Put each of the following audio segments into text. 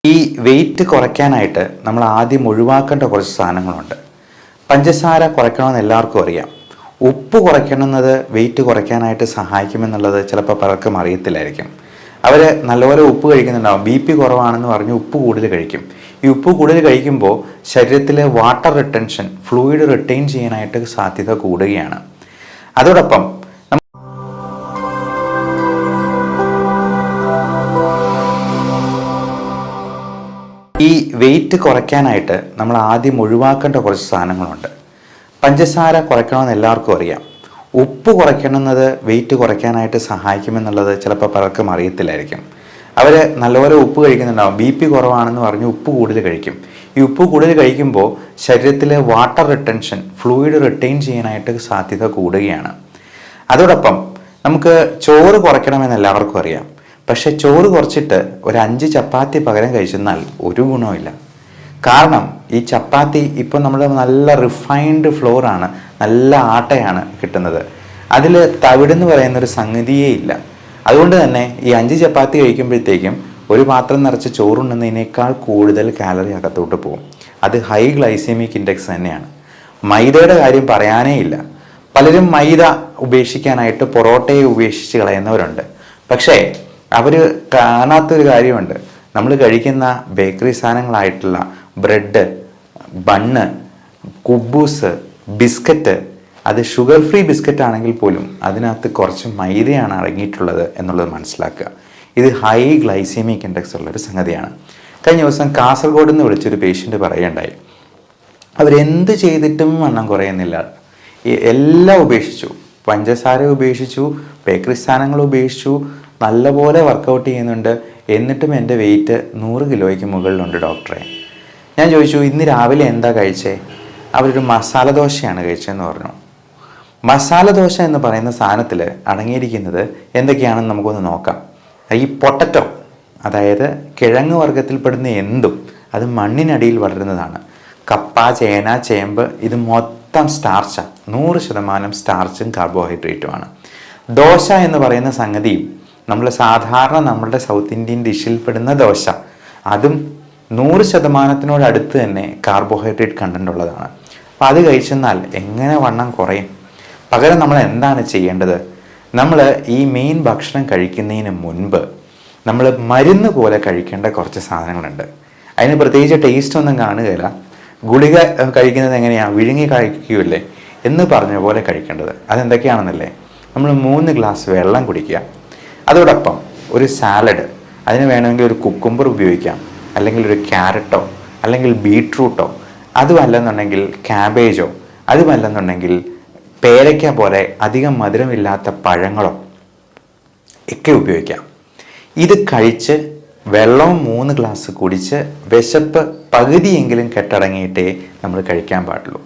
ഈ വെയിറ്റ് കുറയ്ക്കാനായിട്ട് നമ്മൾ ആദ്യം ഒഴിവാക്കേണ്ട കുറച്ച് സാധനങ്ങളുണ്ട്. പഞ്ചസാര കുറയ്ക്കണമെന്ന് എല്ലാവർക്കും അറിയാം. ഉപ്പ് കുറയ്ക്കണമെന്നത് വെയിറ്റ് കുറയ്ക്കാനായിട്ട് സഹായിക്കുമെന്നുള്ളത് ചിലപ്പോൾ പലർക്കും അറിയത്തില്ലായിരിക്കും. അവർ നല്ലപോലെ ഉപ്പ് കഴിക്കുന്നുണ്ടാവും. BP കുറവാണെന്ന് പറഞ്ഞ് ഉപ്പ് കൂടുതൽ കഴിക്കും. ഈ ഉപ്പ് കൂടുതൽ കഴിക്കുമ്പോൾ ശരീരത്തിലെ വാട്ടർ റിട്ടൻഷൻ, ഫ്ലൂയിഡ് റിട്ടൈൻ ചെയ്യാനായിട്ട് സാധ്യത കൂടുകയാണ്. അതോടൊപ്പം ഈ വെയിറ്റ് കുറയ്ക്കാനായിട്ട് നമ്മൾ ആദ്യം ഒഴിവാക്കേണ്ട കുറച്ച് സാധനങ്ങളുണ്ട്. പഞ്ചസാര കുറയ്ക്കണമെന്ന് എല്ലാവർക്കും അറിയാം. ഉപ്പ് കുറയ്ക്കണമെന്നത് വെയിറ്റ് കുറയ്ക്കാനായിട്ട് സഹായിക്കുമെന്നുള്ളത് ചിലപ്പോൾ പലർക്കും അറിയത്തില്ലായിരിക്കും. അവർ നല്ലപോലെ ഉപ്പ് കഴിക്കുന്നുണ്ടാവും. BP കുറവാണെന്ന് പറഞ്ഞ് ഉപ്പ് കൂടുതൽ കഴിക്കും. ഈ ഉപ്പ് കൂടുതൽ കഴിക്കുമ്പോൾ ശരീരത്തിലെ വാട്ടർ റിട്ടൻഷൻ, ഫ്ലൂയിഡ് റിട്ടൈൻ ചെയ്യാനായിട്ട് സാധ്യത കൂടുകയാണ്. അതോടൊപ്പം നമുക്ക് ചോറ് കുറയ്ക്കണമെന്ന് എല്ലാവർക്കും അറിയാം. പക്ഷെ ചോറ് കുറച്ചിട്ട് ഒരു 5 ചപ്പാത്തി പകരം കഴിച്ചെന്നാൽ ഒരു ഗുണമില്ല. കാരണം ഈ ചപ്പാത്തി ഇപ്പം നമ്മൾ നല്ല റിഫൈൻഡ് ഫ്ലോറാണ്, നല്ല ആട്ടയാണ് കിട്ടുന്നത്. അതിൽ തവിടെന്ന് പറയുന്നൊരു സംഗതിയേ ഇല്ല. അതുകൊണ്ട് തന്നെ ഈ 5 ചപ്പാത്തി കഴിക്കുമ്പോഴത്തേക്കും ഒരു പാത്രം നിറച്ച് ചോറുണ്ണുന്നതിനേക്കാൾ കൂടുതൽ കാലറി അകത്തോട്ട് പോകും. അത് ഹൈ ഗ്ലൈസെമിക് ഇൻഡെക്സ് തന്നെയാണ്. മൈദയുടെ കാര്യം പറയാനേ ഇല്ല. പലരും മൈദ ഉപേക്ഷിക്കാനായിട്ട് പൊറോട്ടയെ ഉപേക്ഷിച്ച് കളയുന്നവരുണ്ട്. പക്ഷേ അവർ കാണാത്തൊരു കാര്യമുണ്ട്. നമ്മൾ കഴിക്കുന്ന ബേക്കറി സാധനങ്ങളായിട്ടുള്ള ബ്രെഡ്, ബണ്ണ്, കുബൂസ്, ബിസ്ക്കറ്റ്, അത് ഷുഗർ ഫ്രീ ബിസ്ക്കറ്റ് ആണെങ്കിൽ പോലും അതിനകത്ത് കുറച്ച് മൈദയാണ് അടങ്ങിയിട്ടുള്ളത് എന്നുള്ളത് മനസ്സിലാക്കുക. ഇത് ഹൈ ഗ്ലൈസെമിക് ഇൻഡെക്സ് ഉള്ളൊരു സംഗതിയാണ്. കഴിഞ്ഞ ദിവസം കാസർഗോഡ് നിന്ന് വിളിച്ചൊരു പേഷ്യൻ്റ് പറയുകയുണ്ടായി, അവരെന്ത് ചെയ്തിട്ടും വണ്ണം കുറയുന്നില്ല. എല്ലാം ഉപേക്ഷിച്ചു, പഞ്ചസാര ഉപേക്ഷിച്ചു, ബേക്കറി സാധനങ്ങൾ ഉപേക്ഷിച്ചു, നല്ലപോലെ വർക്കൗട്ട് ചെയ്യുന്നുണ്ട്, എന്നിട്ടും എൻ്റെ വെയിറ്റ് 100 കിലോയ്ക്ക് മുകളിലുണ്ട് ഡോക്ടറെ. ഞാൻ ചോദിച്ചു, ഇന്ന് രാവിലെ എന്താ കഴിച്ചേ? അവരൊരു മസാല ദോശയാണ് കഴിച്ചതെന്ന് പറഞ്ഞു. മസാല ദോശ എന്ന് പറയുന്ന സാധനത്തിൽ അടങ്ങിയിരിക്കുന്നത് എന്തൊക്കെയാണെന്ന് നമുക്കൊന്ന് നോക്കാം. ഈ പൊട്ടറ്റോ, അതായത് കിഴങ്ങ് വർഗത്തിൽപ്പെടുന്ന എന്തും അത് മണ്ണിനടിയിൽ വളരുന്നതാണ്. കപ്പ, ചേന, ചേമ്പ്, ഇത് മൊത്തം സ്റ്റാർച്ചാണ്. 100% സ്റ്റാർച്ചും കാർബോഹൈഡ്രേറ്റുമാണ്. ദോശ എന്ന് പറയുന്ന സംഗതിയും നമ്മൾ സാധാരണ നമ്മളുടെ സൗത്ത് ഇന്ത്യൻ ഡിഷിൽ പെടുന്ന ദോശ, അതും 100% അടുത്ത് തന്നെ കാർബോഹൈഡ്രേറ്റ് കണ്ടന്റ് ഉള്ളതാണ്. അപ്പം അത് കഴിച്ചെന്നാൽ എങ്ങനെ വണ്ണം കുറയും? പകരം നമ്മൾ എന്താണ് ചെയ്യേണ്ടത്? നമ്മൾ ഈ മെയിൻ ഭക്ഷണം കഴിക്കുന്നതിന് മുൻപ് നമ്മൾ മരുന്ന് പോലെ കഴിക്കേണ്ട കുറച്ച് സാധനങ്ങളുണ്ട്. അതിന് പ്രത്യേകിച്ച് ടേസ്റ്റ് ഒന്നും കാണുകയില്ല. ഗുളിക കഴിക്കുന്നത് എങ്ങനെയാണ്? വിഴുങ്ങി കഴിക്കുകയല്ലേ എന്ന് പറഞ്ഞ പോലെ കഴിക്കേണ്ടത്. അതെന്തൊക്കെയാണെന്നല്ലേ? നമ്മൾ 3 ഗ്ലാസ് വെള്ളം കുടിക്കുക. അതോടൊപ്പം ഒരു സാലഡ്, അതിന് വേണമെങ്കിൽ ഒരു കുക്കുംബർ ഉപയോഗിക്കാം, അല്ലെങ്കിൽ ഒരു ക്യാരറ്റോ, അല്ലെങ്കിൽ ബീട്രൂട്ടോ, അതുമല്ലെന്നുണ്ടെങ്കിൽ ക്യാബേജോ, അതുമല്ലെന്നുണ്ടെങ്കിൽ പേരയ്ക്ക പോലെ അധികം മധുരമില്ലാത്ത പഴങ്ങളോ ഒക്കെ ഉപയോഗിക്കാം. ഇത് കഴിച്ച് വെള്ളവും 3 ഗ്ലാസ് കുടിച്ച് വിശപ്പ് പകുതിയെങ്കിലും കെട്ടടങ്ങിയിട്ടേ നമ്മൾ കഴിക്കാൻ പാടുള്ളൂ.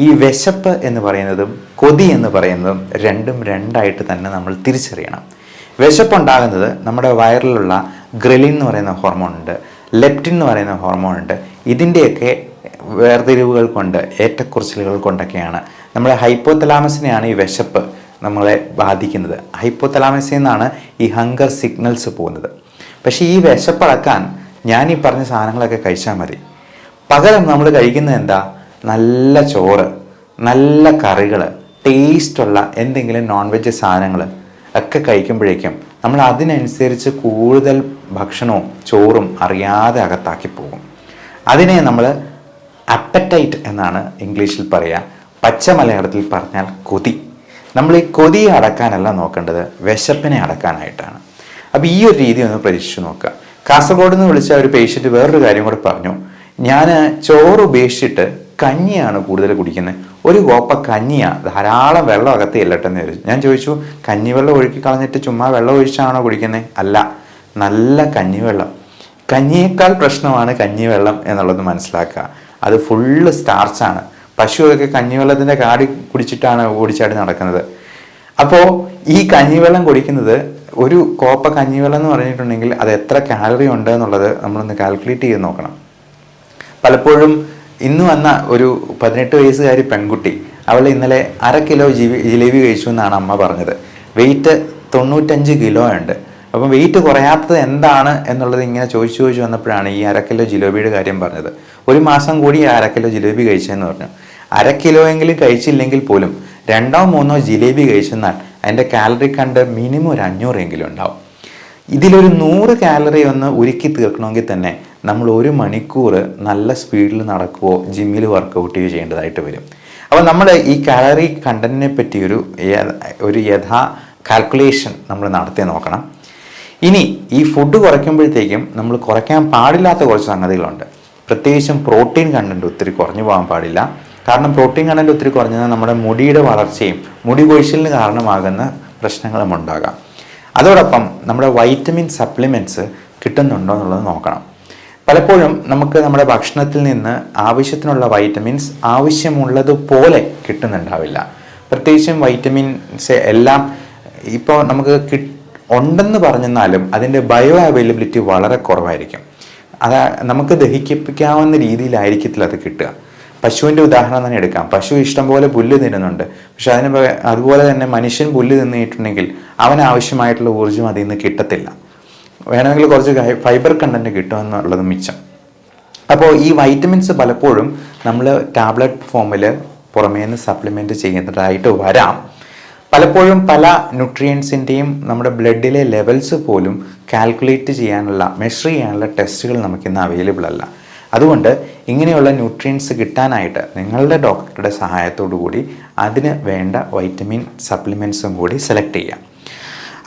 ഈ വിശപ്പ് എന്ന് പറയുന്നതും കൊതി എന്ന് പറയുന്നതും രണ്ടും രണ്ടായിട്ട് തന്നെ നമ്മൾ തിരിച്ചറിയണം. വിശപ്പുണ്ടാകുന്നത് നമ്മുടെ വയറിലുള്ള ഗ്രലിൻ എന്ന് പറയുന്ന ഹോർമോൺ ഉണ്ട്, ലെപ്റ്റിൻ എന്ന് പറയുന്ന ഹോർമോൺ ഉണ്ട്. ഇതിൻ്റെയൊക്കെ വേർതിരിവുകൾ കൊണ്ട്, ഏറ്റക്കുറച്ചിലുകൾ കൊണ്ടൊക്കെയാണ് നമ്മുടെ ഹൈപ്പോതലാമസിനെയാണ് ഈ വിശപ്പ് നമ്മളെ ബാധിക്കുന്നത്. ഹൈപ്പോതലാമസിൽ നിന്നാണ് ഈ ഹങ്കർ സിഗ്നൽസ് പോകുന്നത്. പക്ഷേ ഈ വിശപ്പടക്കാൻ ഞാൻ ഈ പറഞ്ഞ സാധനങ്ങളൊക്കെ കഴിച്ചാൽ മതി. പകരം നമ്മൾ കഴിക്കുന്നത് എന്താ? നല്ല ചോറ്, നല്ല കറികൾ, ടേസ്റ്റുള്ള എന്തെങ്കിലും നോൺ വെജ് സാധനങ്ങൾ ഒക്കെ കഴിക്കുമ്പോഴേക്കും നമ്മൾ അതിനനുസരിച്ച് കൂടുതൽ ഭക്ഷണവും ചോറും അറിയാതെ അകത്താക്കി പോകും. അതിനെ നമ്മൾ അപ്പറ്റൈറ്റ് എന്നാണ് ഇംഗ്ലീഷിൽ പറയുക. പച്ച മലയാളത്തിൽ പറഞ്ഞാൽ കൊതി. നമ്മൾ ഈ കൊതിയെ അടക്കാനല്ല നോക്കേണ്ടത്, വിശപ്പിനെ അടക്കാനായിട്ടാണ്. അപ്പോൾ ഈ ഒരു രീതി ഒന്ന് പരീക്ഷിച്ച് നോക്കുക. കാസർഗോഡ് നിന്ന് വിളിച്ച ഒരു പേഷ്യൻ്റ് വേറൊരു കാര്യം കൂടെ പറഞ്ഞു, ഞാൻ ചോറ് ഉപേക്ഷിച്ചിട്ട് കഞ്ഞിയാണ് കൂടുതൽ കുടിക്കുന്നത്. ഒരു കോപ്പ കഞ്ഞിയാണ്, ധാരാളം വെള്ളം അകത്ത് ചെല്ലട്ടെന്ന് ചോദിച്ചു. ഞാൻ ചോദിച്ചു, കഞ്ഞിവെള്ളം ഒഴുക്കി കളഞ്ഞിട്ട് ചുമ്മാ വെള്ളം ഒഴിച്ചാണോ കുടിക്കുന്നത്? അല്ല, നല്ല കഞ്ഞിവെള്ളം. കഞ്ഞിയേക്കാൾ പ്രശ്നമാണ് കഞ്ഞിവെള്ളം എന്നുള്ളത് മനസ്സിലാക്കുക. അത് ഫുള്ള് സ്റ്റാർച്ചാണ്. പശുവൊക്കെ കഞ്ഞിവെള്ളത്തിൻ്റെ കാടി കുടിച്ചിട്ടാണ് ഓടിച്ചാടി നടക്കുന്നത്. അപ്പോൾ ഈ കഞ്ഞിവെള്ളം കുടിക്കുന്നത്, ഒരു കോപ്പ കഞ്ഞിവെള്ളം എന്ന് പറഞ്ഞിട്ടുണ്ടെങ്കിൽ അത് എത്ര കാലറി ഉണ്ട് എന്നുള്ളത് നമ്മളൊന്ന് കാൽക്കുലേറ്റ് ചെയ്ത് നോക്കണം. പലപ്പോഴും ഇന്ന് വന്ന ഒരു 18 വയസ്സുകാരി പെൺകുട്ടി, അവൾ ഇന്നലെ 1/2 കിലോ ജിലേബി കഴിച്ചു എന്നാണ് അമ്മ പറഞ്ഞത്. വെയിറ്റ് 95 കിലോ ഉണ്ട്. അപ്പം വെയിറ്റ് കുറയാത്തത് എന്താണ് എന്നുള്ളത് ഇങ്ങനെ ചോദിച്ചു വന്നപ്പോഴാണ് ഈ 1/2 കിലോ ജിലേബിയുടെ കാര്യം പറഞ്ഞത്. ഒരു മാസം കൂടി 1/2 കിലോ ജിലേബി കഴിച്ചതെന്ന് പറഞ്ഞു. 1/2 കിലോ എങ്കിലും കഴിച്ചില്ലെങ്കിൽ പോലും 2ഓ 3ഓ ജിലേബി കഴിച്ചെന്നാൽ അതിൻ്റെ കാലറി കണ്ട് മിനിമം ഒരു 500 എങ്കിലും ഉണ്ടാവും. ഇതിലൊരു 100 കാലറി ഒന്ന് ഉരുക്കി തീർക്കണമെങ്കിൽ തന്നെ നമ്മൾ 1 മണിക്കൂർ നല്ല സ്പീഡിൽ നടക്കുകയോ ജിമ്മിൽ വർക്കൗട്ട് ചെയ്യുകയോ ചെയ്യേണ്ടതായിട്ട് വരും. അപ്പോൾ നമ്മൾ ഈ കാലറി കണ്ടന്റിനെ പറ്റി ഒരു യഥാ കാൽക്കുലേഷൻ നമ്മൾ നടത്തി നോക്കണം. ഇനി ഈ ഫുഡ് കുറയ്ക്കുമ്പോഴത്തേക്കും നമ്മൾ കുറയ്ക്കാൻ പാടില്ലാത്ത കുറച്ച് സംഗതികളുണ്ട്. പ്രത്യേകിച്ചും പ്രോട്ടീൻ കണ്ടന്റ് ഒത്തിരി കുറഞ്ഞു പോകാൻ പാടില്ല. കാരണം പ്രോട്ടീൻ കണ്ടന്റ് ഒത്തിരി കുറഞ്ഞാൽ നമ്മുടെ മുടിയുടെ വളർച്ചയും മുടി കൊഴിച്ചിലിന് കാരണമാകുന്ന പ്രശ്നങ്ങളും ഉണ്ടാകാം. അതോടൊപ്പം നമ്മുടെ വൈറ്റമിൻ സപ്ലിമെൻറ്റ്സ് കിട്ടുന്നുണ്ടോ എന്നുള്ളത് നോക്കണം. പലപ്പോഴും നമുക്ക് നമ്മുടെ ഭക്ഷണത്തിൽ നിന്ന് ആവശ്യത്തിനുള്ള വൈറ്റമിൻസ് ആവശ്യമുള്ളതുപോലെ കിട്ടുന്നുണ്ടാവില്ല. പ്രത്യേകിച്ചും വൈറ്റമിൻസ് എല്ലാം ഇപ്പോൾ നമുക്ക് ഉണ്ടെന്ന് പറഞ്ഞെന്നാലും അതിൻ്റെ ബയോ അവൈലബിലിറ്റി വളരെ കുറവായിരിക്കും. നമുക്ക് ദഹിപ്പിക്കാവുന്ന രീതിയിലായിരിക്കത്തില്ല അത് കിട്ടുക. പശുവിൻ്റെ ഉദാഹരണം തന്നെ എടുക്കാം. പശു ഇഷ്ടംപോലെ പുല്ല് തിന്നുന്നുണ്ട്. പക്ഷെ അതുപോലെ തന്നെ മനുഷ്യൻ പുല്ല് തിന്നിട്ടുണ്ടെങ്കിൽ അവന് ആവശ്യമായിട്ടുള്ള ഊർജ്ജം അതിൽ നിന്ന് കിട്ടത്തില്ല. വേണമെങ്കിൽ കുറച്ച് ഫൈബർ കണ്ടന്റ് കിട്ടുമെന്നുള്ളത് മിച്ചം. അപ്പോൾ ഈ വൈറ്റമിൻസ് പലപ്പോഴും നമ്മൾ ടാബ്ലറ്റ് ഫോമിൽ പുറമേ നിന്ന് സപ്ലിമെൻറ്റ് ചെയ്യുന്നതായിട്ട് വരാം. പലപ്പോഴും പല ന്യൂട്രിയൻസിൻ്റെയും നമ്മുടെ ബ്ലഡിലെ ലെവൽസ് പോലും കാൽക്കുലേറ്റ് ചെയ്യാനുള്ള മെഷർ ചെയ്യാനുള്ള ടെസ്റ്റുകൾ നമുക്കിന്ന് അവൈലബിൾ അല്ല. അതുകൊണ്ട് ഇങ്ങനെയുള്ള ന്യൂട്രിയൻസ് കിട്ടാനായിട്ട് നിങ്ങളുടെ ഡോക്ടറുടെ സഹായത്തോടു കൂടി അതിന് വേണ്ട വൈറ്റമിൻ സപ്ലിമെൻറ്റ്സും കൂടി സെലക്ട് ചെയ്യാം.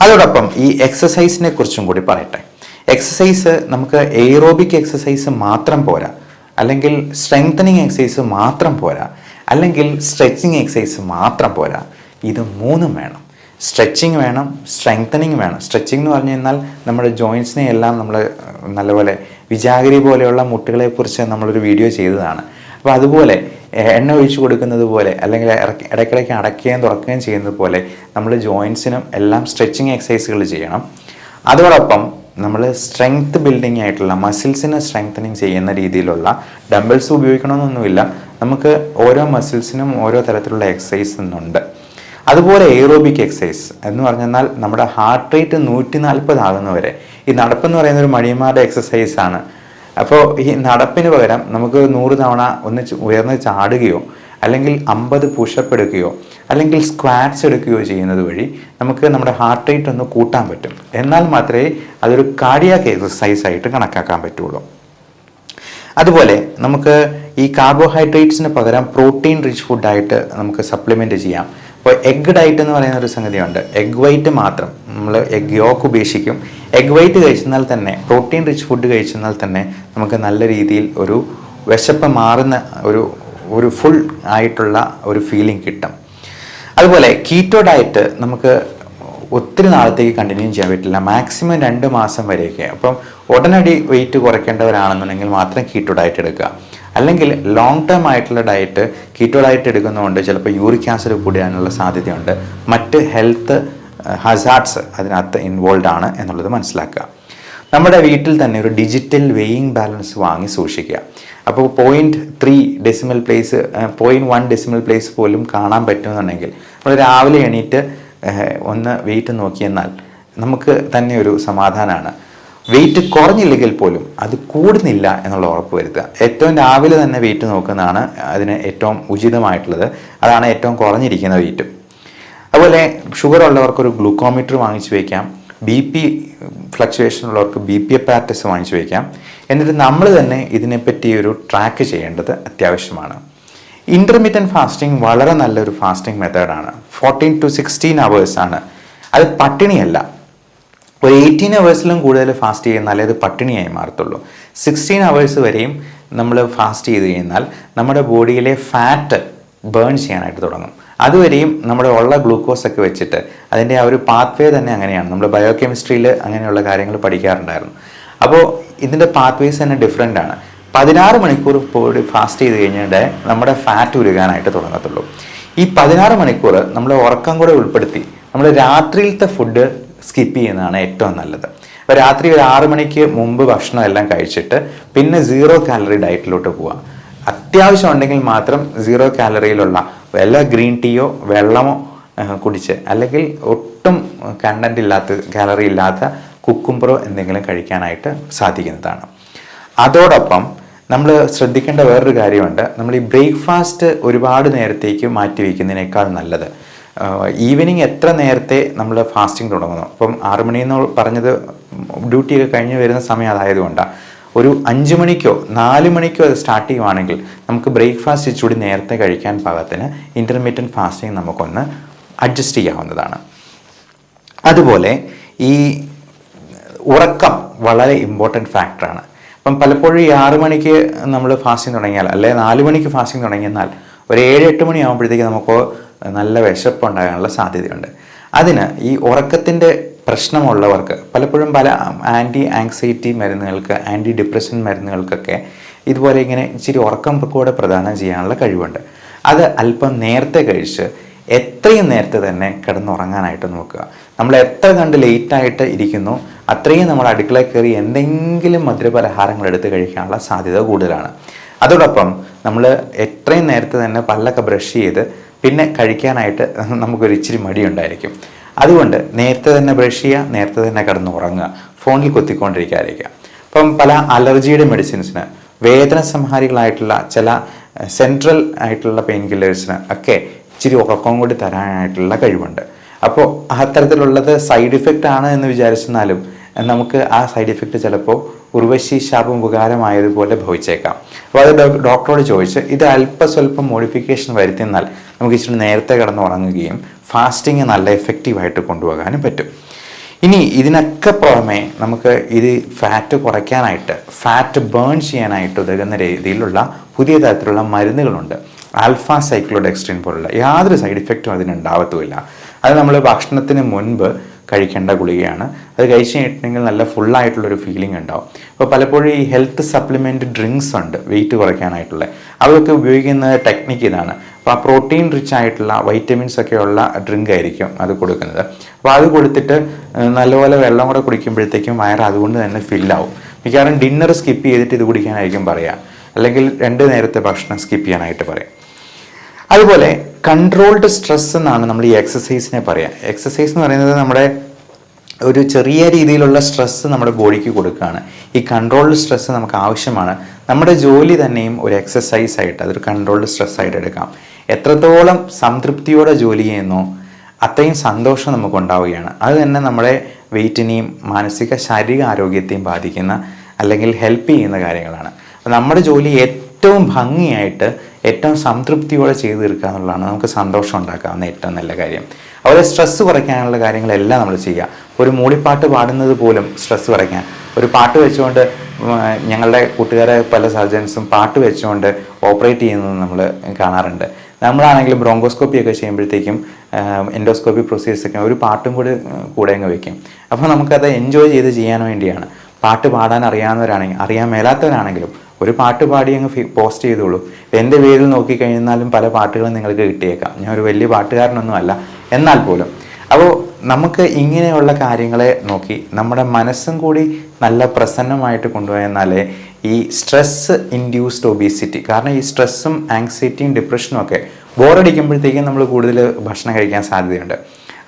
അതോടൊപ്പം ഈ എക്സസൈസിനെ കുറിച്ചും കൂടി പറയട്ടെ. എക്സസൈസ് നമുക്ക് എയ്റോബിക് എക്സസൈസ് മാത്രം പോരാ, അല്ലെങ്കിൽ സ്ട്രെങ്തനിങ് എക്സസൈസ് മാത്രം പോരാ, അല്ലെങ്കിൽ സ്ട്രെച്ചിങ് എക്സസൈസ് മാത്രം പോരാ. ഇത് 3ഉം വേണം. സ്ട്രെച്ചിങ് വേണം, സ്ട്രെങ്തനിങ് വേണം. സ്ട്രെച്ചിങ് എന്ന് പറഞ്ഞു കഴിഞ്ഞാൽ നമ്മുടെ ജോയിൻസിനെ എല്ലാം നമ്മൾ നല്ലപോലെ വിജാഗിരി പോലെയുള്ള മുട്ടുകളെ കുറിച്ച് നമ്മളൊരു വീഡിയോ ചെയ്തതാണ്. അപ്പോൾ അതുപോലെ എണ്ണ ഒഴിച്ചു കൊടുക്കുന്നത് പോലെ അല്ലെങ്കിൽ ഇടയ്ക്കിടയ്ക്ക് അടയ്ക്കുകയും തുറക്കുകയും ചെയ്യുന്നത് പോലെ നമ്മൾ ജോയിൻസിനും എല്ലാം സ്ട്രെച്ചിങ് എക്സസൈസുകൾ ചെയ്യണം. അതോടൊപ്പം നമ്മൾ സ്ട്രെങ്ത് ബിൽഡിംഗ് ആയിട്ടുള്ള മസിൽസിനെ സ്ട്രെങ്തനിങ് ചെയ്യുന്ന രീതിയിലുള്ള ഡംബിൾസ് ഉപയോഗിക്കണമെന്നൊന്നുമില്ല. നമുക്ക് ഓരോ മസിൽസിനും ഓരോ തരത്തിലുള്ള എക്സസൈസ് ഉണ്ട്. അതുപോലെ എയ്റോബിക് എക്സസൈസ് എന്ന് പറഞ്ഞാൽ നമ്മുടെ ഹാർട്ട് റേറ്റ് 140 ആകുന്നവരെ. ഈ നടപ്പെന്ന് പറയുന്ന ഒരു മടിയന്മാരുടെ എക്സസൈസാണ്. അപ്പോൾ ഈ നടപ്പിന് പകരം നമുക്ക് 100 തവണ ഒന്ന് ഉയർന്ന് ചാടുകയോ അല്ലെങ്കിൽ 50 പുഷപ്പ് എടുക്കുകയോ അല്ലെങ്കിൽ സ്ക്വാറ്റ്സ് എടുക്കുകയോ ചെയ്യുന്നത് വഴി നമുക്ക് നമ്മുടെ ഹാർട്ട് റേറ്റ് ഒന്ന് കൂട്ടാൻ പറ്റും. എന്നാൽ മാത്രമേ അതൊരു കാർഡിയാക് എക്സസൈസ് ആയിട്ട് കണക്കാക്കാൻ പറ്റുള്ളൂ. അതുപോലെ നമുക്ക് ഈ കാർബോഹൈഡ്രേറ്റ്സിന് പകരം പ്രോട്ടീൻ റിച്ച് ഫുഡായിട്ട് നമുക്ക് സപ്ലിമെൻറ്റ് ചെയ്യാം. ഇപ്പോൾ എഗ് ഡയറ്റ് എന്ന് പറയുന്ന ഒരു സംഗതിയുണ്ട്. എഗ് വൈറ്റ് മാത്രം നമ്മൾ എഗ് യോക്ക് ഉപേക്ഷിക്കും. എഗ് വൈറ്റ് കഴിച്ചെന്നാൽ തന്നെ പ്രോട്ടീൻ റിച്ച് ഫുഡ് കഴിച്ചെന്നാൽ തന്നെ നമുക്ക് നല്ല രീതിയിൽ ഒരു വിശപ്പ് മാറുന്ന ഒരു ഫുൾ ആയിട്ടുള്ള ഒരു ഫീലിംഗ് കിട്ടും. അതുപോലെ കീറ്റോ ഡയറ്റ് നമുക്ക് ഒത്തിരി നാളത്തേക്ക് കണ്ടിന്യൂ ചെയ്യാൻ പറ്റില്ല. മാക്സിമം 2 മാസം വരെയൊക്കെ. അപ്പം ഉടനടി വെയിറ്റ് കുറയ്ക്കേണ്ടവരാണെന്നുണ്ടെങ്കിൽ മാത്രം കീറ്റോ ഡയറ്റ് എടുക്കുക. അല്ലെങ്കിൽ ലോങ് ടേം ആയിട്ടുള്ള ഡയറ്റ് കീറ്റോ ഡയറ്റ് എടുക്കുന്നതുകൊണ്ട് ചിലപ്പോൾ യൂറിക് ആസിഡ് കൂടാനുള്ള സാധ്യതയുണ്ട്. മറ്റ് ഹെൽത്ത് ഹസാർഡ്സ് അതിനകത്ത് ഇൻവോൾവ് ആണ് എന്നുള്ളത് മനസ്സിലാക്കുക. നമ്മുടെ വീട്ടിൽ തന്നെ ഒരു ഡിജിറ്റൽ വെയിങ് ബാലൻസ് വാങ്ങി സൂക്ഷിക്കുക. അപ്പോൾ 0.3 ഡെസിമൽ പ്ലേസ് 0.1 ഡെസിമൽ പ്ലേസ് പോലും കാണാൻ പറ്റുമെന്നുണ്ടെങ്കിൽ നമ്മൾ രാവിലെ എണീറ്റ് ഒന്ന് വെയിറ്റ് നോക്കിയെന്നാൽ നമുക്ക് തന്നെ ഒരു സമാധാനമാണ്. വെയിറ്റ് കുറഞ്ഞില്ലെങ്കിൽ പോലും അത് കൂടുന്നില്ല എന്നുള്ള ഉറപ്പ് വരുത്തുക. ഏറ്റവും രാവിലെ തന്നെ വെയിറ്റ് നോക്കുന്നതാണ് അതിന് ഏറ്റവും ഉചിതമായിട്ടുള്ളത്. അതാണ് ഏറ്റവും കുറഞ്ഞിരിക്കുന്ന വെയിറ്റ്. അതുപോലെ ഷുഗർ ഉള്ളവർക്കൊരു ഗ്ലൂക്കോമീറ്റർ വാങ്ങിച്ചു വയ്ക്കാം. BP ഫ്ലക്ച്വേഷൻ ഉള്ളവർക്ക് BP അപ്പാരറ്റസ് വാങ്ങിച്ചു വയ്ക്കാം. എന്നിട്ട് നമ്മൾ തന്നെ ഇതിനെപ്പറ്റി ഒരു ട്രാക്ക് ചെയ്യേണ്ടത് അത്യാവശ്യമാണ്. ഇൻ്റർമീഡിയറ്റ് ഫാസ്റ്റിംഗ് വളരെ നല്ലൊരു ഫാസ്റ്റിംഗ് മെത്തേഡാണ്. 14 to 16 hours ആണ്. അത് പട്ടിണിയല്ല. ഒരു 18 hours കൂടുതൽ ഫാസ്റ്റ് ചെയ്യുന്നാലേ അത് പട്ടിണിയായി മാറത്തുള്ളൂ. 16 hours വരെയും നമ്മൾ ഫാസ്റ്റ് ചെയ്ത് കഴിഞ്ഞാൽ നമ്മുടെ ബോഡിയിലെ ഫാറ്റ് ബേൺ ചെയ്യാനായിട്ട് തുടങ്ങും. അതുവരെയും നമ്മുടെ ഉള്ള ഗ്ലൂക്കോസ് ഒക്കെ വെച്ചിട്ട് അതിൻ്റെ ആ ഒരു പാത്വേ തന്നെ അങ്ങനെയാണ്. നമ്മൾ ബയോകെമിസ്ട്രിയിൽ അങ്ങനെയുള്ള കാര്യങ്ങൾ പഠിക്കാറുണ്ടായിരുന്നു. അപ്പോൾ ഇതിൻ്റെ പാത്വേസ് തന്നെ ഡിഫറെൻ്റ് ആണ്. 16 മണിക്കൂർ ബോഡി ഫാസ്റ്റ് ചെയ്ത് കഴിഞ്ഞാൽ നമ്മുടെ ഫാറ്റ് ഉരുകാനായിട്ട് തുടങ്ങത്തുള്ളൂ. ഈ 16 മണിക്കൂർ നമ്മൾ ഉറക്കം കൂടെ ഉൾപ്പെടുത്തി നമ്മൾ രാത്രിയിലത്തെ ഫുഡ് സ്കിപ്പ് ചെയ്യുന്നതാണ് ഏറ്റവും നല്ലത്. അപ്പോൾ രാത്രി ഒരു 6 മണിക്ക് മുമ്പ് ഭക്ഷണം എല്ലാം കഴിച്ചിട്ട് പിന്നെ 0 കാലറി ഡയറ്റിലോട്ട് പോവുക. അത്യാവശ്യം ഉണ്ടെങ്കിൽ മാത്രം 0 കാലറിയിലുള്ള വല്ല ഗ്രീൻ ടീയോ വെള്ളമോ കുടിച്ച്, അല്ലെങ്കിൽ ഒട്ടും കണ്ടന്റ് ഇല്ലാത്ത കാലറി ഇല്ലാത്ത കുക്കുംബറോ എന്തെങ്കിലും കഴിക്കാനായിട്ട് സാധിക്കുന്നതാണ്. അതോടൊപ്പം നമ്മൾ ശ്രദ്ധിക്കേണ്ട വേറൊരു കാര്യമുണ്ട്. നമ്മൾ ഈ ബ്രേക്ക്ഫാസ്റ്റ് ഒരുപാട് നേരത്തേക്ക് മാറ്റി വയ്ക്കുന്നതിനേക്കാൾ നല്ലത് ഈവനിങ് എത്ര നേരത്തെ നമ്മൾ ഫാസ്റ്റിംഗ് തുടങ്ങുന്നു. ഇപ്പം 6 മണിയെന്ന് പറഞ്ഞത് ഡ്യൂട്ടിയൊക്കെ കഴിഞ്ഞ് വരുന്ന സമയം അതായതുകൊണ്ടാണ്. ഒരു 5 മണിക്കോ 4 മണിക്കോ അത് സ്റ്റാർട്ട് ചെയ്യുവാണെങ്കിൽ നമുക്ക് ബ്രേക്ക്ഫാസ്റ്റ് ഇച്ചിരി നേരത്തെ കഴിക്കാൻ പാകത്തിന് ഇൻ്റർമീഡിയറ്റ് ഫാസ്റ്റിംഗ് നമുക്കൊന്ന് അഡ്ജസ്റ്റ് ചെയ്യാവുന്നതാണ്. അതുപോലെ ഈ ഉറക്കം വളരെ ഇമ്പോർട്ടൻറ്റ് ഫാക്ടറാണ്. അപ്പം പലപ്പോഴും ഈ 6 മണിക്ക് നമ്മൾ ഫാസ്റ്റിംഗ് തുടങ്ങിയാൽ, അല്ലെങ്കിൽ 4 മണിക്ക് ഫാസ്റ്റിംഗ് തുടങ്ങിയെന്നാൽ ഒരു 7-8 മണി ആകുമ്പോഴത്തേക്ക് നമുക്ക് നല്ല വിശപ്പുണ്ടാകാനുള്ള സാധ്യതയുണ്ട്. അതിന് ഈ ഉറക്കത്തിൻ്റെ പ്രശ്നമുള്ളവർക്ക് പലപ്പോഴും പല ആൻറ്റി ആങ്സൈറ്റി മരുന്നുകൾക്ക്, ആൻറ്റി ഡിപ്രഷൻ മരുന്നുകൾക്കൊക്കെ ഇതുപോലെ ഇങ്ങനെ ഇച്ചിരി ഉറക്കം കൂടെ പ്രദാനം ചെയ്യാനുള്ള കഴിവുണ്ട്. അത് അല്പം നേരത്തെ കഴിച്ച് എത്രയും നേരത്തെ തന്നെ കിടന്നുറങ്ങാനായിട്ട് നോക്കുക. നമ്മൾ എത്ര കണ്ട് ലേറ്റായിട്ട് ഇരിക്കുന്നു അത്രയും നമ്മൾ അടുക്കളയിൽ കയറി എന്തെങ്കിലും മധുരപലഹാരങ്ങൾ എടുത്ത് കഴിക്കാനുള്ള സാധ്യത കൂടുതലാണ്. അതോടൊപ്പം നമ്മൾ എത്രയും നേരത്തെ തന്നെ പല്ലൊക്കെ ബ്രഷ് ചെയ്ത് പിന്നെ കഴിക്കാനായിട്ട് നമുക്കൊരു ഇച്ചിരി മടിയുണ്ടായിരിക്കും. അതുകൊണ്ട് നേരത്തെ തന്നെ ബ്രഷ് ചെയ്യുക, നേരത്തെ തന്നെ കിടന്നുറങ്ങുക, ഫോണിൽ കുത്തിക്കൊണ്ടിരിക്കാതിരിക്കുക. അപ്പം പല അലർജിയുടെ മെഡിസിൻസിന്, വേദന സംഹാരികളായിട്ടുള്ള ചില സെൻട്രൽ ആയിട്ടുള്ള പെയിൻ കില്ലേഴ്സിന് ഒക്കെ ഇച്ചിരി ഉറക്കം കൂടി തരാനായിട്ടുള്ള കഴിവുണ്ട്. അപ്പോൾ അത്തരത്തിലുള്ളത് സൈഡ് ഇഫക്റ്റ് ആണ് എന്ന് വിചാരിച്ചെന്നാലും നമുക്ക് ആ സൈഡ് ഇഫക്റ്റ് ചിലപ്പോൾ ഉർവശി ശാപം ഉപകാരമായതുപോലെ ഭവിച്ചേക്കാം. അപ്പോൾ അത് ഡോക്ടറോട് ചോദിച്ച് ഇത് അല്പസ്വല്പം മോഡിഫിക്കേഷൻ വരുത്തിയെന്നാൽ നമുക്ക് ഇച്ചിരി നേരത്തെ കിടന്നുറങ്ങുകയും ഫാസ്റ്റിങ് നല്ല എഫക്റ്റീവായിട്ട് കൊണ്ടുപോകാനും പറ്റും. ഇനി ഇതിനൊക്കെ പുറമെ നമുക്ക് ഇത് ഫാറ്റ് കുറയ്ക്കാനായിട്ട്, ഫാറ്റ് ബേൺ ചെയ്യാനായിട്ട് ഉതകുന്ന രീതിയിലുള്ള പുതിയ തരത്തിലുള്ള മരുന്നുകളുണ്ട്. ആൽഫ സൈക്ലോഡെക്സ്ട്രിൻ പോലുള്ള യാതൊരു സൈഡ് ഇഫക്റ്റും അതിനുണ്ടാവത്തുമില്ല. അത് നമ്മൾ ഭക്ഷണത്തിന് മുൻപ് കഴിക്കേണ്ട ഗുളികയാണ്. അത് കഴിച്ച് കഴിഞ്ഞിട്ടുണ്ടെങ്കിൽ നല്ല ഫുള്ളായിട്ടുള്ളൊരു ഫീലിംഗ് ഉണ്ടാവും. അപ്പോൾ പലപ്പോഴും ഈ ഹെൽത്ത് സപ്ലിമെൻറ്റ് ഡ്രിങ്ക്സ് ഉണ്ട് വെയിറ്റ് കുറയ്ക്കാനായിട്ടുള്ള, അതൊക്കെ ഉപയോഗിക്കുന്ന ടെക്നിക്ക് ഇതാണ്. അപ്പോൾ ആ പ്രോട്ടീൻ റിച്ച് ആയിട്ടുള്ള വൈറ്റമിൻസ് ഒക്കെ ഉള്ള ഡ്രിങ്ക് ആയിരിക്കും അത് കൊടുക്കുന്നത്. അപ്പോൾ അത് കൊടുത്തിട്ട് നല്ലപോലെ വെള്ളം കൂടെ കുടിക്കുമ്പോഴത്തേക്കും വയറ് അതുകൊണ്ട് തന്നെ ഫില്ലാവും. മിക്കവാറും ഡിന്നർ സ്കിപ്പ് ചെയ്തിട്ട് ഇത് കുടിക്കാനായിരിക്കും പറയുക, അല്ലെങ്കിൽ 2 നേരത്തെ ഭക്ഷണം സ്കിപ്പ് ചെയ്യാനായിട്ട് പറയാം. അതുപോലെ കൺട്രോൾഡ് സ്ട്രെസ് എന്നാണ് നമ്മൾ ഈ എക്സസൈസിനെ പറയുക. എക്സസൈസ് എന്ന് പറയുന്നത് നമ്മുടെ ഒരു ചെറിയ രീതിയിലുള്ള സ്ട്രെസ്സ് നമ്മുടെ ബോഡിക്ക് കൊടുക്കുകയാണ്. ഈ കൺട്രോൾഡ് സ്ട്രെസ്സ് നമുക്ക് ആവശ്യമാണ്. നമ്മുടെ ജോലി തന്നെയും ഒരു എക്സസൈസ് ആയിട്ട്, അതൊരു കൺട്രോൾഡ് സ്ട്രെസ് ആയിട്ട് എടുക്കാം. എത്രത്തോളം സംതൃപ്തിയോടെ ജോലി ചെയ്യുന്നോ അത്രയും സന്തോഷം നമുക്ക് ഉണ്ടാവുകയാണ്. അത് തന്നെ നമ്മുടെ വെയിറ്റിനെയും മാനസിക ശാരീരിക ആരോഗ്യത്തെയും ബാധിക്കുന്ന അല്ലെങ്കിൽ ഹെൽപ്പ് ചെയ്യുന്ന കാര്യങ്ങളാണ്. അപ്പോൾ നമ്മുടെ ജോലി ഏറ്റവും ഭംഗിയായിട്ട് ഏറ്റവും സംതൃപ്തിയോടെ ചെയ്തു തീർക്കുക എന്നുള്ളതാണ് നമുക്ക് സന്തോഷം ഉണ്ടാക്കാവുന്ന ഏറ്റവും നല്ല കാര്യം. അതുപോലെ സ്ട്രെസ്സ് കുറയ്ക്കാനുള്ള കാര്യങ്ങളെല്ലാം നമ്മൾ ചെയ്യുക. ഒരു മൂളിപ്പാട്ട് പാടുന്നത് പോലും സ്ട്രെസ്സ് കുറയ്ക്കാൻ, ഒരു പാട്ട് വെച്ചുകൊണ്ട് ഞങ്ങളുടെ കൂട്ടുകാരെ പല സർജൻസും പാട്ട് വെച്ചുകൊണ്ട് ഓപ്പറേറ്റ് ചെയ്യുന്നത് നമ്മൾ കാണാറുണ്ട്. നമ്മളാണെങ്കിലും ബ്രോങ്കോസ്കോപ്പി ഒക്കെ ചെയ്യുമ്പോഴത്തേക്കും എൻഡോസ്കോപ്പി പ്രൊസീജിയേഴ്സൊക്കെ ഒരു പാട്ടും കൂടെ അങ്ങ് വെക്കും. അപ്പോൾ നമുക്കത് എൻജോയ് ചെയ്ത് ചെയ്യാൻ വേണ്ടിയാണ്. പാട്ട് പാടാൻ അറിയാവുന്നവരാണെങ്കിൽ, അറിയാൻ മേലാത്തവരാണെങ്കിലും ഒരു പാട്ട് പാടി അങ്ങ് പോസ്റ്റ് ചെയ്തോളൂ. എൻ്റെ പേരിൽ നോക്കിക്കഴിഞ്ഞാലും പല പാട്ടുകളും നിങ്ങൾക്ക് കിട്ടിയേക്കാം. ഞാൻ ഒരു വലിയ പാട്ടുകാരനൊന്നും അല്ല, എന്നാൽ പോലും. അപ്പോൾ നമുക്ക് ഇങ്ങനെയുള്ള കാര്യങ്ങളെ നോക്കി നമ്മുടെ മനസ്സും കൂടി നല്ല പ്രസന്നമായിട്ട് കൊണ്ടുപോയെന്നാലേ ഈ സ്ട്രെസ് ഇൻഡ്യൂസ്ഡ് ഒബീസിറ്റി, കാരണം ഈ സ്ട്രെസ്സും ആങ്സൈറ്റിയും ഡിപ്രഷനും ഒക്കെ ബോറടിക്കുമ്പോഴത്തേക്കും നമ്മൾ കൂടുതൽ ഭക്ഷണം കഴിക്കാൻ സാധ്യതയുണ്ട്.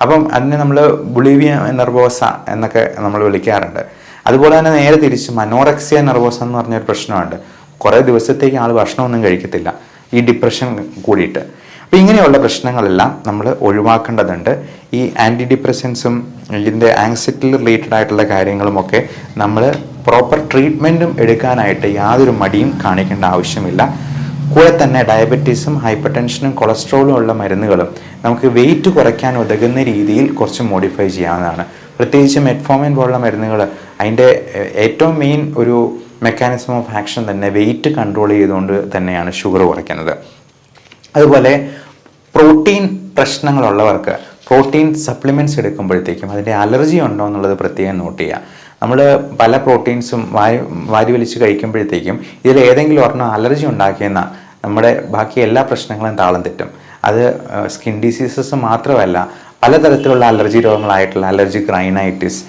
അപ്പം അതിനെ നമ്മൾ ബുളിവിയ നെർവോസ എന്നൊക്കെ നമ്മൾ വിളിക്കാറുണ്ട്. അതുപോലെ തന്നെ നേരെ തിരിച്ച് അനോറക്സിയ നെർവോസ എന്ന് പറഞ്ഞൊരു പ്രശ്നമുണ്ട്. കുറേ ദിവസത്തേക്ക് ആൾ ഭക്ഷണമൊന്നും കഴിക്കത്തില്ല, ഈ ഡിപ്രഷൻ കൂടിയിട്ട്. അപ്പോൾ ഇങ്ങനെയുള്ള പ്രശ്നങ്ങളെല്ലാം നമ്മൾ ഒഴിവാക്കേണ്ടതുണ്ട്. ഈ ആൻറ്റി ഡിപ്രസൻസും ഇതിൻ്റെ ആങ്സൈറ്റി റിലേറ്റഡ് ആയിട്ടുള്ള കാര്യങ്ങളുമൊക്കെ നമ്മൾ പ്രോപ്പർ ട്രീറ്റ്മെൻറ്റും എടുക്കാനായിട്ട് യാതൊരു മടിയും കാണിക്കേണ്ട ആവശ്യമില്ല. കൂടെ തന്നെ ഡയബറ്റീസും ഹൈപ്പർ ടെൻഷനും കൊളസ്ട്രോളും ഉള്ള മരുന്നുകളും നമുക്ക് വെയിറ്റ് കുറയ്ക്കാൻ ഉതകുന്ന രീതിയിൽ കുറച്ച് മോഡിഫൈ ചെയ്യാവുന്നതാണ്. പ്രത്യേകിച്ച് മെറ്റ്ഫോമിൻ പോലുള്ള മരുന്നുകൾ അതിൻ്റെ ഏറ്റവും മെയിൻ ഒരു മെക്കാനിസം ഓഫ് ആക്ഷൻ തന്നെ വെയിറ്റ് കൺട്രോൾ ചെയ്തുകൊണ്ട് തന്നെയാണ് ഷുഗർ കുറയ്ക്കുന്നത്. അതുപോലെ പ്രോട്ടീൻ പ്രശ്നങ്ങളുള്ളവർക്ക് പ്രോട്ടീൻ സപ്ലിമെൻറ്റ്സ് എടുക്കുമ്പോഴത്തേക്കും അതിൻ്റെ അലർജി ഉണ്ടോ എന്നുള്ളത് പ്രത്യേകം നോട്ട് ചെയ്യുക. നമ്മൾ പല പ്രോട്ടീൻസും വാരി വലിച്ച് കഴിക്കുമ്പോഴത്തേക്കും ഇതിൽ ഏതെങ്കിലും ഒരെണ്ണം അലർജി ഉണ്ടാക്കിയെന്നാൽ നമ്മുടെ ബാക്കി എല്ലാ പ്രശ്നങ്ങളും താളം തെറ്റും. അത് സ്കിൻ ഡിസീസസ് മാത്രമല്ല, പലതരത്തിലുള്ള അലർജി രോഗങ്ങളായിട്ടുള്ള അലർജിക് റൈനൈറ്റിസ്,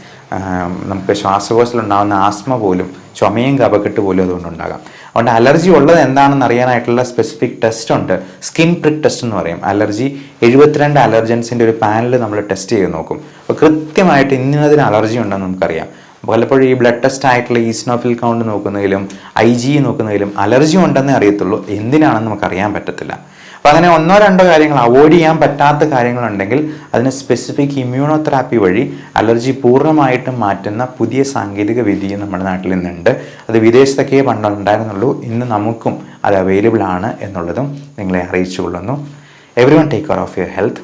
നമുക്ക് ശ്വാസകോശത്തിലുണ്ടാകുന്ന ആസ്മ പോലും, ചുമയും കഫക്കെട്ട് പോലും അതുകൊണ്ടുണ്ടാകാം. അതുകൊണ്ട് അലർജി ഉള്ളത് എന്താണെന്ന് അറിയാനായിട്ടുള്ള സ്പെസിഫിക് ടെസ്റ്റ് ഉണ്ട്. സ്കിൻ പ്രിക് ടെസ്റ്റ് എന്ന് പറയും. അലർജി 72 അലർജൻസിൻ്റെ ഒരു പാനൽ നമ്മൾ ടെസ്റ്റ് ചെയ്ത് നോക്കും. അപ്പോൾ കൃത്യമായിട്ട് ഇന്നതിന് അലർജി ഉണ്ടെന്ന് നമുക്കറിയാം. പലപ്പോഴും ഈ ബ്ലഡ് ടെസ്റ്റ് ആയിട്ടുള്ള ഈസ്നോഫിൽ കൗണ്ട് നോക്കുന്നതിലും IG നോക്കുന്നതിലും അലർജി ഉണ്ടെന്നേ അറിയത്തുള്ളൂ, എന്തിനാണെന്ന് നമുക്ക് അറിയാൻ പറ്റത്തില്ല. അപ്പം അങ്ങനെ 1-2 കാര്യങ്ങൾ അവോയ്ഡ് ചെയ്യാൻ പറ്റാത്ത കാര്യങ്ങളുണ്ടെങ്കിൽ അതിന് സ്പെസിഫിക് ഇമ്മ്യൂണോതെറാപ്പി വഴി അലർജി പൂർണ്ണമായിട്ടും മാറ്റുന്ന പുതിയ സാങ്കേതിക വിദ്യ നമ്മുടെ നാട്ടിൽ ഇന്നുണ്ട്. അത് വിദേശത്തൊക്കെ പണ്ടുണ്ടായിരുന്നുള്ളൂ, ഇന്ന് നമുക്കും അത് അവൈലബിൾ ആണ് എന്നുള്ളതും നിങ്ങളെ അറിയിച്ചു കൊള്ളുന്നു. Everyone take care of your health.